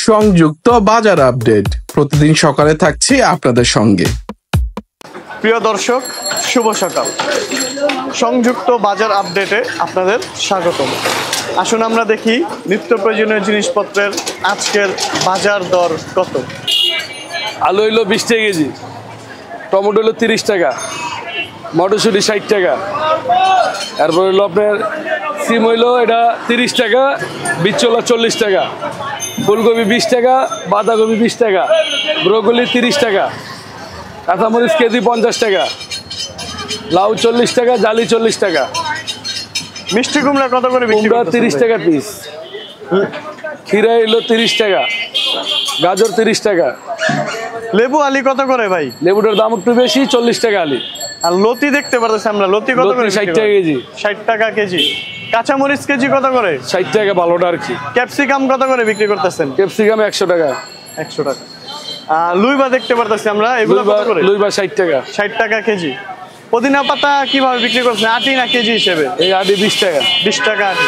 সংযুক্ত বাজার আপডেট প্রতিদিন সকালে থাকছি আপনাদের সঙ্গে। প্রিয় দর্শক, শুভ সকাল। সংযুক্ত বাজার আপডেটে আপনাদের স্বাগতম। আসুন আমরা দেখি নিত্য প্রয়োজনীয় জিনিসপত্রের আজকের বাজার দর কত। আলু হইলো 20 টাকা কেজি, টমেটো হইলো 30 টাকা, মটরশুঁটি 60 টাকা, তারপর হইলো আপনার সিম হইলো এটা 30 টাকা, বিচোলা 40 টাকা, ফুলকপি 20 টাকা, বাঁধাকপি 20 টাকা, ব্রোকলি 30 টাকা, কাঁচামরিচ কেজি 50 টাকা, লাউ 40 টাকা, জালি 40 টাকা, মিষ্টি কুমড়া কত করে বিক্রি কুমড়া করতেছেন 30 টাকা পিস, খিরা হইলো 30 টাকা, গাজর 30 টাকা, লেবু আলি কত করে ভাই? লেবুটার দাম একটু বেশি, 40 টাকা আলি। আর লতি দেখতে পারতেছি আমরা, লতি কত করে? 60 টাকা কেজি। 60 টাকা কেজি। কাঁচামরিচ কেজি কত করে? 60 টাকা ভালোটা আর কি। ক্যাপসিকাম কত করে বিক্রি করতেছেন? ক্যাপসিকাম 100 টাকা। 100 টাকা। লুইবা দেখতে পারতেছি আমরা, এগুলো কত করে? লুইবা 60 টাকা। 60 টাকা কেজি। পুদিনা পাতা কিভাবে বিক্রি করছেন? আটি না কেজি হিসেবে? এই আটি 20 টাকা। 20 টাকা আটি।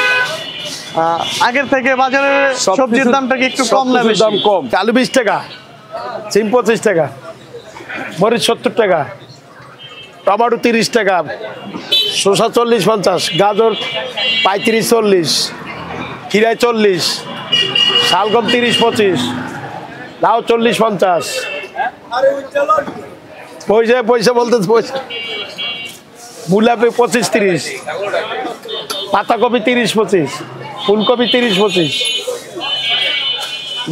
আগের থেকে বাজারে সবজির দামটা কি একটু কম না বেশি? দাম কম। আলু 20 টাকা, সিম 25 টাকা, মরিচ 70 টাকা, টমেটো 30 টাকা, শসা 40-50, গাজর 35-40, খিরাই 40, শালগম 30-25, লাউ 40-50, পয়সা বলতে পয়সা, মূলা 25-30, পাতাকপি 30-25, ফুলকপি 30-25।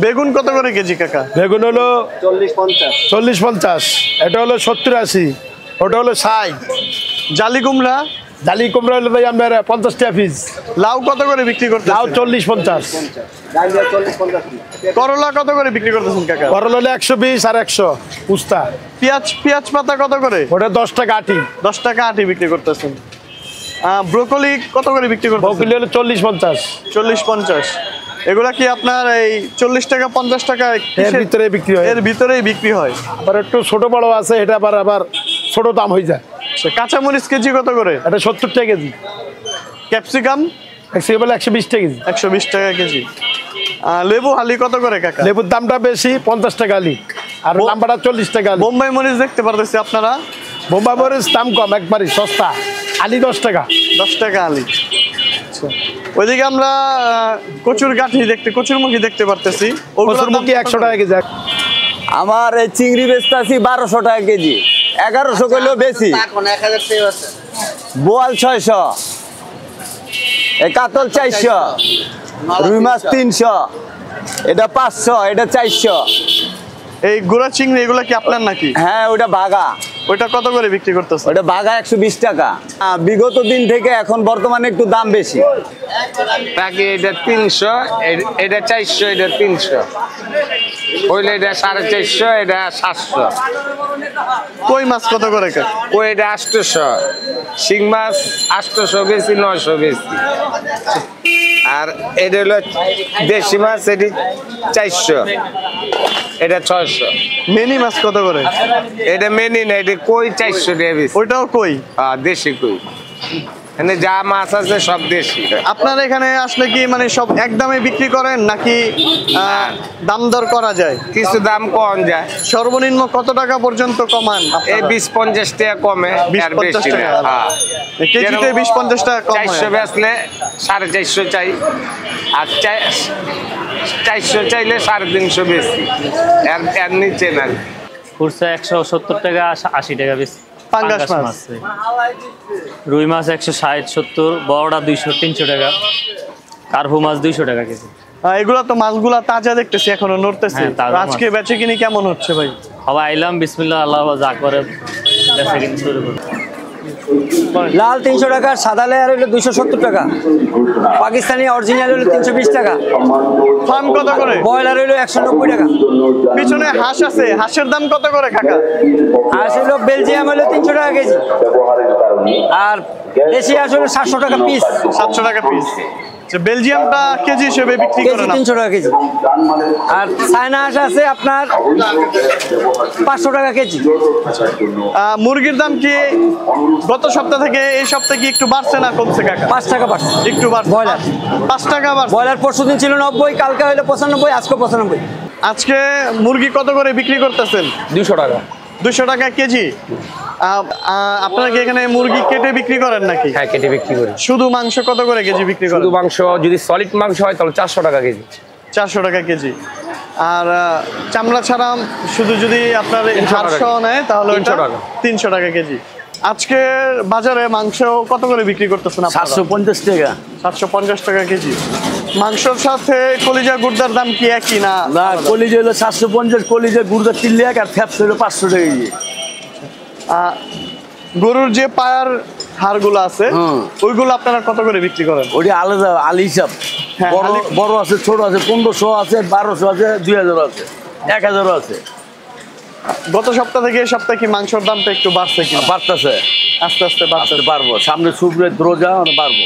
বেগুন কত করে কেজি কাকা? বেগুন হলো 40-50, এটা হলো 70-80, ওটা হলো 60। জালি কুমড়া? জালি কুমড়া হলো ভাই আপনার 50 টাকা পিস। লাউ কত করে বিক্রি করতেছেন? লাউ 40-50। করলা কত করে বিক্রি করতেছেন কাকা? করলা হলো 120 আর 100 উস্তা। পেঁয়াজ পাতা কত করে? ওটা 10 টাকা আটি। 10 টাকা আটি বিক্রি করতেছেন। ব্রোকলি কত করে বিক্রি করতেছেন? ব্রোকলি হলো 40-50। 40-50। এগুলা কি আপনার এই 40 টাকা 50 টাকা এর ভিতরে বিক্রি হয়। এর ভিতরেই বিক্রি হয়। আবার একটু ছোট বড় আছে, এটা আবার ছোট দাম হয়ে যায়। কাঁচামরিচ কেজি কত করে? এটা 70 টাকা কেজি। ক্যাপসিকাম? ক্যাপসিকাম 120 টাকা কেজি। 120 টাকা কেজি। লেবু হালি কত করে কাকা? লেবুর দামটা বেশি, 50 টাকা আলি, আর লাম্বাটা 40 টাকা আলি। বোম্বাই মরিচ দেখতে পারতেছি আপনারা, বোম্বাই মরিচ দাম কম, একবারই সস্তা, আলি 10 টাকা। 10 টাকা আলি। ওইদিকে আমরা কচুরমুখী দেখতে পারতেছি, কচুরমুখী 100 টাকা কেজি। আমার এই চিংড়ি বেচতে আছি 1200 টাকা কেজি, 1100 করলেও বেশি। বোয়াল 600, কাতল 400, রুই মাছ 300, এটা 500, এটা 400। এই গুড়া চিংড়ি এগুলা কি আপনার নাকি? হ্যাঁ, ওটা বাঘা। ওইটা কত করে বিক্রি করতেছে? ওটা বাঘা 120 টাকা। বিগত দিন থেকে এখন বর্তমানে একটু দাম বেশি। বাকি এটা 300, এটা 400, এটা 300, হইলে এটা 450, এটা 700। কই মাছ কত করে? কই এটা 800, শিং মাছ 800 বেশি, 900 বেশি। আর এটা হলো দেশি মাছ, এটি 400, এটা 600। মেনি মাছ কত করে? এটা মেনি না, এটা কই 400 টাকা বেশি। ওইটাও কই? দেশি কই। এখানে যা মাছ আছে সব দেশি। আপনার এখানে আসলে কি মানে সব একদমে বিক্রি করেন নাকি দাম দর করা যায়? কিছু দাম কম যায়। সর্বনিম্ন কত টাকা পর্যন্ত কমান? এই 20-50 টাকা কমে, আর বেশি না। হ্যাঁ, কেজিতে 20-50 টাকা কম হয়। 400 বেচলে 450 চাই, আর 400 চাইলে 350 বেশি, এর নিচে না। খুচরা 170 টাকা, 80 টাকা বেশি। পাঙ্গাস মাছ, রুই মাছ 160-70, বড়টা 200-300 টাকা, কার্পু মাছ 200 টাকা কেজি। এগুলা তো মাছগুলা তাজা দেখতেছি, এখনো নড়তেছে। হ্যাঁ, তাজা আজকে বেচে কিনি কেমন হচ্ছে ভাই? সবাই আইলাম, বিসমিল্লাহ, আল্লাহ যা করে বেচে কিনি শুরু করবো। লাল 300 টাকা, সাদা লেয়ার হইলো 270 টাকা, পাকিস্তানি অরিজিনাল হইলো 320 টাকা, ফার্ম কত করে? ব্রয়লার হইলো 190 টাকা। পিছনে হাঁস আছে, হাঁসের দাম কত করে কাকা? হাঁস হইলো বেলজিয়াম হইলো 300 টাকা কেজি, আর দেশি হাঁস হইলো 700 টাকা পিস। 700 টাকা পিস। বেলজিয়ামটা কেজি হিসেবে বিক্রি কেজি করেন 300 টাকা কেজি। আর চায়না হাঁস আছে আপনার 500 টাকা কেজি। মুরগির দাম কি গত সপ্তাহ থেকে এই সপ্তাহে কি একটু বাড়ছে না কমছে কাকা? 5 টাকা বাড়ছে। একটু বাড়ছে। ব্রয়লার 5 টাকা বাড়ছে। ব্রয়লার পরশুদিন ছিল 90, কালকে হলো 95, আজকে 95। আজকে মুরগি কত করে বিক্রি করতেছেন? 200 টাকা। 200 টাকা কেজি। আপনারা কি এখানে মুরগি কেটে বিক্রি করেন নাকি? হ্যাঁ, কেটে বিক্রি করি। শুধু মাংস কত করে কেজি বিক্রি করেন? শুধু মাংস যদি সলিড মাংস হয় তাহলে 400 টাকা কেজি। 400 টাকা কেজি। আর চামড়া ছাড়া শুধু যদি আপনার 300 হাড় টাকা। সহ নেয় তাহলে 300 ওটা টাকা। 300 টাকা কেজি। আজকে বাজারে মাংস কত করে বিক্রি করতেছেন আপনারা? 750 টাকা। 750 টাকা কেজি। মাংসর সাথে কলিজা গুর্দার দাম কি একই না? না, কলিজা হলো 750, কলিজা গুড়দা 3 লাখ, আর ফ্যাপস হলো 500 টাকা কেজি। গরুর যে পায়ার হাড়গুলো আছে ওইগুলো আপনারা কত করে বিক্রি করেন? ওটি আলাদা আলি হিসাব। হ্যাঁ, বড় আলি- বড় আছে, ছোট আছে, 1500 আছে, 1200 আছে, 2000 আছে, 1000 আছে। গত সপ্তাহ থেকে এই সপ্তাহে কি মাংসের দামটা একটু বাড়ছে কি? বাড়তেছে, আস্তে আস্তে বাড়ছে। পারবো সামনে সুবরে রোজা বাড়বো।